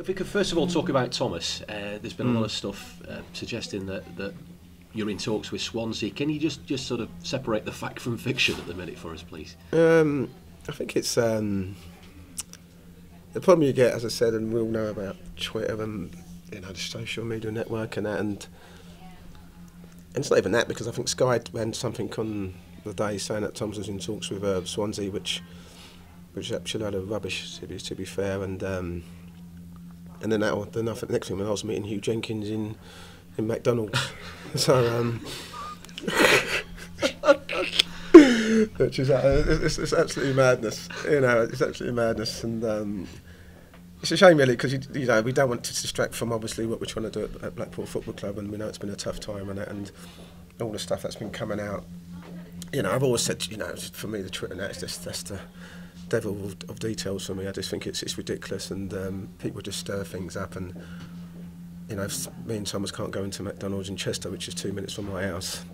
if we could first of all talk about Thomas, there's been a lot of stuff suggesting that you're in talks with Swansea. Can you just sort of separate the fact from fiction at the minute for us, please? I think it's the problem you get, as I said, and we all know about Twitter and the social media network and that, and it's not even that, because I think Sky ran something on the day saying that Thomas was in talks with Swansea, which actually had a rubbish, to be fair, and then I think the next thing when I was meeting Hugh Jenkins in McDonald's, so which is it's absolutely madness, it's absolutely madness, and it's a shame really, because we don't want to distract from obviously what we're trying to do at Blackpool Football Club, and we know it's been a tough time and all the stuff that's been coming out. I've always said, for me the Twitter now that's the devil of details for me. I just think it's ridiculous, and people just stir things up, and me and Thomas can't go into McDonald's in Chester, which is 2 minutes from my house.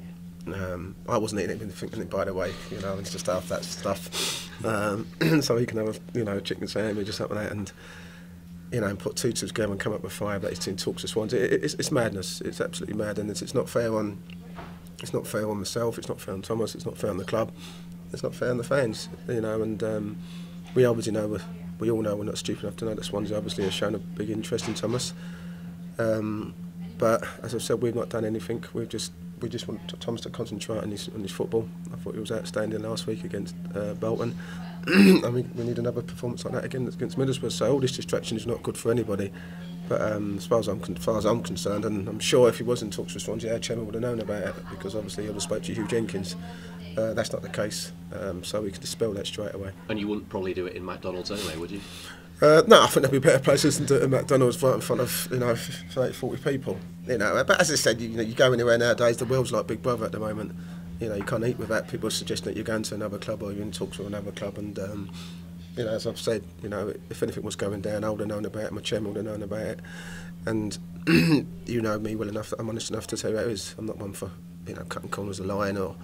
I wasn't eating it, by the way, and just half that stuff. So he can have a chicken sandwich or something like that, and and put two together and come up with five that he's in talks with Swansea. It's madness. It's absolutely mad, and it's not fair on. It's not fair on myself. It's not fair on Thomas. It's not fair on the club. It's not fair on the fans. And we obviously know. We all know we're not stupid enough to know that Swansea obviously has shown a big interest in Thomas. But as I've said, we've not done anything. We just want Thomas to concentrate on his football. I thought he was outstanding last week against Bolton. I mean, we need another performance like that against Middlesbrough. So all this distraction is not good for anybody. But as far as I'm concerned, and I'm sure if he was in talks with Swansea, our chairman would have known about it, because obviously he would have spoke to Hugh Jenkins. That's not the case, so we can dispel that straight away. And you wouldn't probably do it in McDonald's anyway, would you? No, I think there'd be better places than do it at McDonald's right in front of 30, 40 people. But as I said, you go anywhere nowadays, the world's like Big Brother at the moment. You can't eat without people suggesting that you're going to another club or you're in talks with another club. And as I've said, if anything was going down, I would have known about it. My chairman would have known about it. And you know me well enough that I'm honest enough to tell you how it is. I'm not one for cutting corners of lying or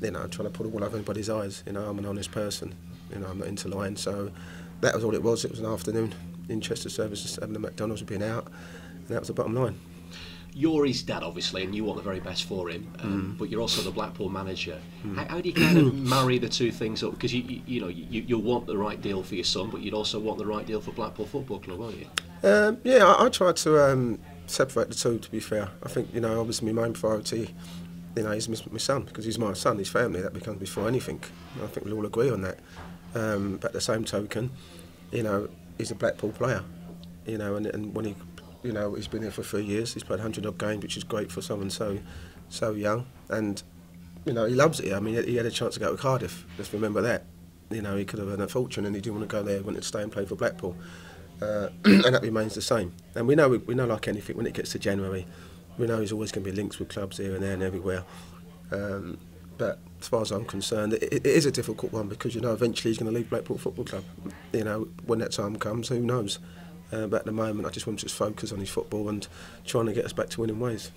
trying to put a wall over anybody's eyes. I'm an honest person. I'm not into lying. So that was all it was. It was an afternoon in Chester services, having the McDonald's being out, and that was the bottom line. You're his dad, obviously, and you want the very best for him. But you're also the Blackpool manager. How do you kind of marry the two things up? Because you want the right deal for your son, but you'd also want the right deal for Blackpool Football Club, won't you? I try to separate the two. To be fair, I think obviously my main priority, is my son, because he's my son, his family. That becomes before anything. I think we all agree on that. But at the same token, he's a Blackpool player, and when he. He's been here for 3 years. He's played 100 odd games, which is great for someone so young. And he loves it here. I mean, he had a chance to go to Cardiff. Let's remember that. He could have earned a fortune, and he didn't want to go there. He wanted to stay and play for Blackpool, and that remains the same. And we know like anything, when it gets to January, we know he's always going to be linked with clubs here and there and everywhere. But as far as I'm concerned, it is a difficult one, because eventually he's going to leave Blackpool Football Club. When that time comes, who knows? But at the moment, I just want to focus on his football and trying to get us back to winning ways.